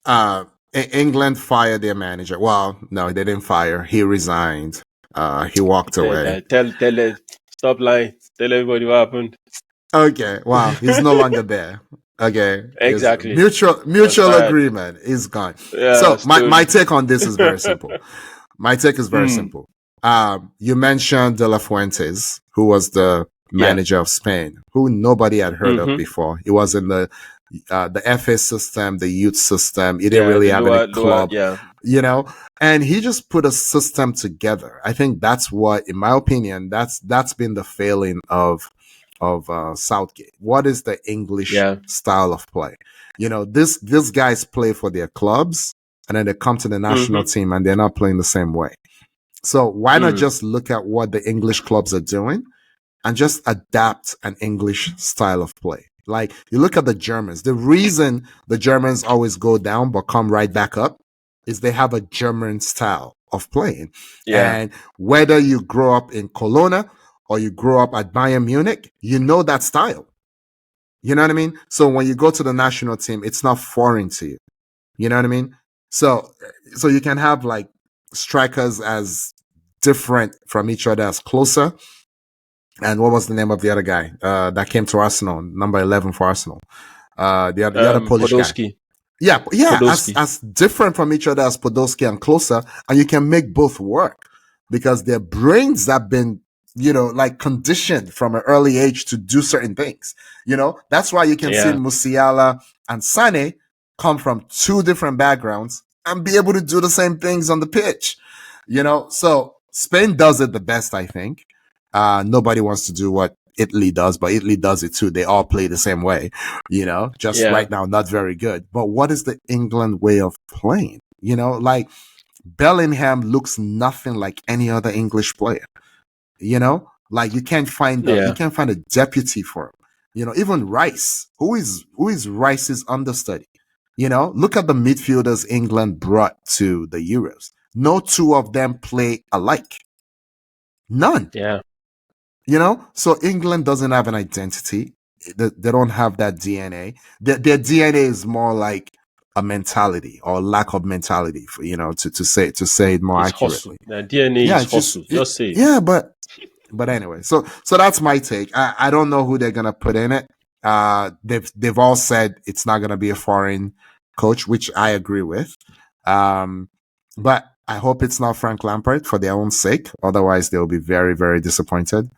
Uh, England fired their manager. Well, no, they didn't fire. He resigned. He walked away. Stop lying. Tell everybody what happened. Okay, wow, he's no longer there. Okay, Exactly. Mutual agreement is gone. Yeah, so my take on this is very simple. My take is very simple. You mentioned De La Fuentes, who was the manager of Spain, who nobody had heard of before. He was in the FA system, the youth system. He didn't really have any club, you know, and he just put a system together. I think that's what, in my opinion, that's been the failing of Southgate. What is the English style of play? You know, these guys play for their clubs, and then they come to the national team and they're not playing the same way. So why not just look at what the English clubs are doing and just adapt an English style of play? Like, you look at the Germans. The reason the Germans always go down but come right back up is they have a German style of playing. Yeah. And whether you grow up in Cologne or you grow up at Bayern Munich, you know that style. You know what I mean? So when you go to the national team, it's not foreign to you. You know what I mean? So you can have like strikers as different from each other as closer. And what was the name of the other guy that came to Arsenal, number 11 for Arsenal? The other Polish Podolski. guy. Yeah, as different from each other as Podolski and closer, and you can make both work because their brains have been, you know, like conditioned from an early age to do certain things. You know, that's why you can see Musiala and Sane come from two different backgrounds and be able to do the same things on the pitch. You know, so Spain does it the best, I think. Nobody wants to do what Italy does, but Italy does it too. They all play the same way, you know, just right now, not very good. But what is the England way of playing? You know, like Bellingham looks nothing like any other English player. You know, like you can't find a deputy for him. You know, even Rice, who is Rice's understudy. You know, look at the midfielders England brought to the Euros. No two of them play alike. None. Yeah. You know, so England doesn't have an identity. They don't have that DNA. Their DNA is more like a mentality or lack of mentality, for, you know, to say it more accurately. The DNA is hustle. Just say it. Yeah, but anyway, so that's my take. I don't know who they're gonna put in it. They've all said it's not gonna be a foreign coach, which I agree with. But I hope it's not Frank Lampard for their own sake. Otherwise, they'll be very, very disappointed.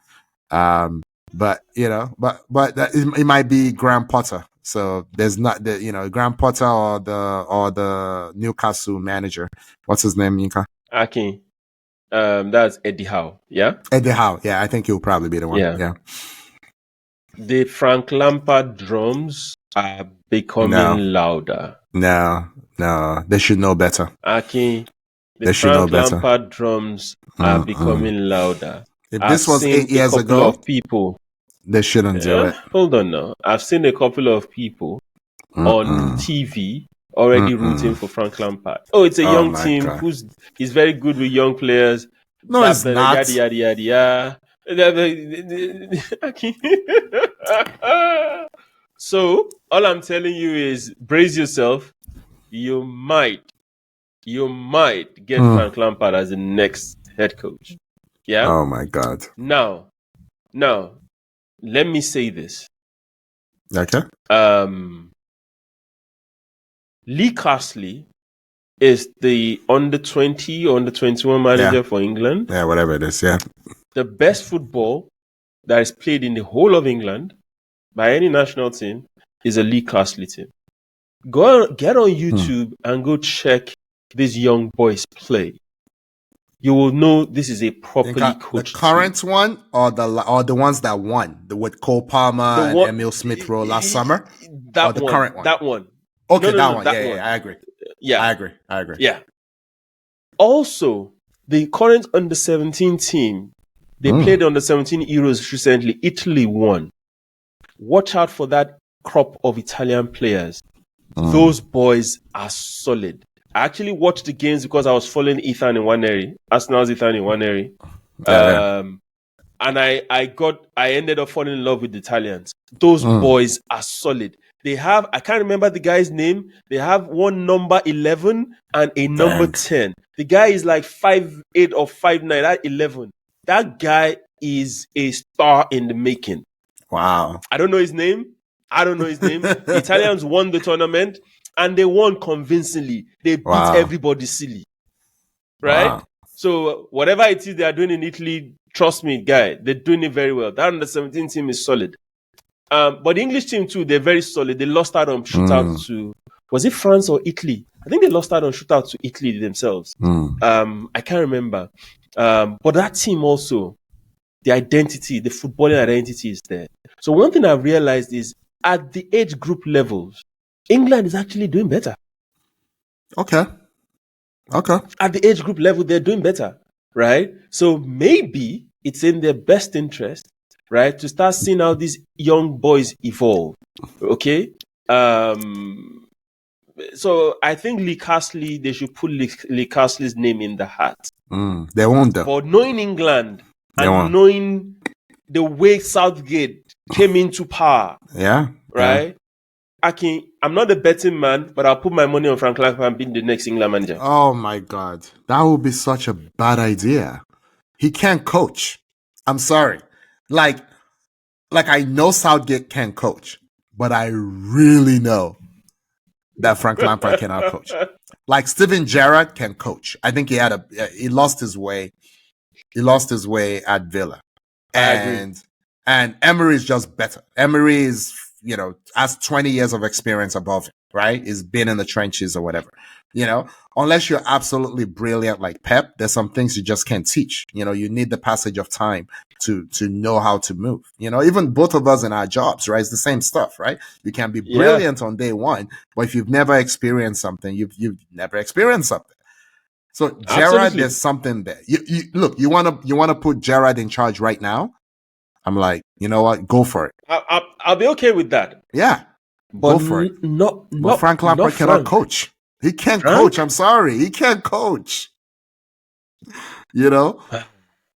But you know, but it might be Graham Potter. So there's not the, you know, Graham Potter or the Newcastle manager. What's his name, Yinka? Akin. That's Eddie Howe. Yeah. Eddie Howe. Yeah, I think he'll probably be the one. Yeah. The Frank Lampard drums are becoming louder. No, they should know better. Akin, the Frank Lampard drums are becoming louder. If this was 8 years ago, they shouldn't do it. Hold on now. I've seen a couple of people on TV already rooting for Frank Lampard. Oh, it's a young team he's very good with young players. No, it's not. Yada, yada, yada. So, all I'm telling you is brace yourself. You might get Frank Lampard as the next head coach. Yeah. Oh my God. Now, let me say this. Okay. Lee Castley is the under 20 or under 21 manager for England. Yeah, whatever it is. Yeah. The best football that is played in the whole of England by any national team is a Lee Castley team. Get on YouTube and go check these young boys play. You will know this is a properly coached the current team. One or the ones that won with Cole Palmer and Emil Smith Rowe last summer. That one, current one. That one. Okay, that one. Yeah, I agree. Yeah, I agree. Yeah. Also, the current under 17 team, they played under 17 Euros recently. Italy won. Watch out for that crop of Italian players. Those boys are solid. I actually watched the games because I was following Ethan Nwaneri, Arsenal's Ethan Nwaneri. And I ended up falling in love with the Italians. Those boys are solid. They have, I can't remember the guy's name. They have one number 11 and a number 10. The guy is like 5'8" or 5'9". That 11. That guy is a star in the making. Wow. I don't know his name. The Italians won the tournament and they won convincingly. They beat everybody silly. Right? Wow. So whatever it is they are doing in Italy, trust me, guy, they're doing it very well. That under-17 team is solid. But the English team too, they're very solid. They lost out on shootout to, was it France or Italy? I think they lost out on shootout to Italy themselves. I can't remember. But that team also, the identity, the footballing identity is there. So one thing I've realized is at the age group levels, England is actually doing better. Okay. At the age group level, they're doing better, right? So maybe it's in their best interest, right, to start seeing how these young boys evolve. Okay. So I think Lee Castley, they should put Lee Castley's name in the hat. They won't though. For knowing England and knowing the way Southgate came into power. Yeah. Right? Yeah. I'm not a betting man, but I'll put my money on Frank Lampard being the next England manager. Oh my God. That would be such a bad idea. He can't coach. I'm sorry. Like I know Southgate can coach, but I really know that Frank Lampard cannot coach. Like Steven Gerrard can coach. I think he lost his way. He lost his way at Villa. And Emery is just better. Emery is, has 20 years of experience above him, right? He's been in the trenches or whatever. Unless you're absolutely brilliant like Pep, there's some things you just can't teach. You need the passage of time to know how to move. Even both of us in our jobs, right? It's the same stuff, right? You can be brilliant on day one, but if you've never experienced something, you've never experienced something. So Gerrard, there's something there. Look, you wanna put Gerrard in charge right now? I'm like, you know what? Go for it. I'll be okay with that. Yeah, but go for it. But Frank Lampard cannot coach. He can't coach. I'm sorry, he can't coach.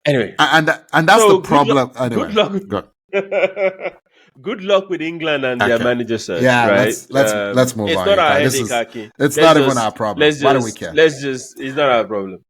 Anyway, and that's the problem. Anyway, good luck. Good luck with England and their manager search. Yeah, right? let's move it's on. Not our headache, it's not even our problem. Why do we care? It's not our problem.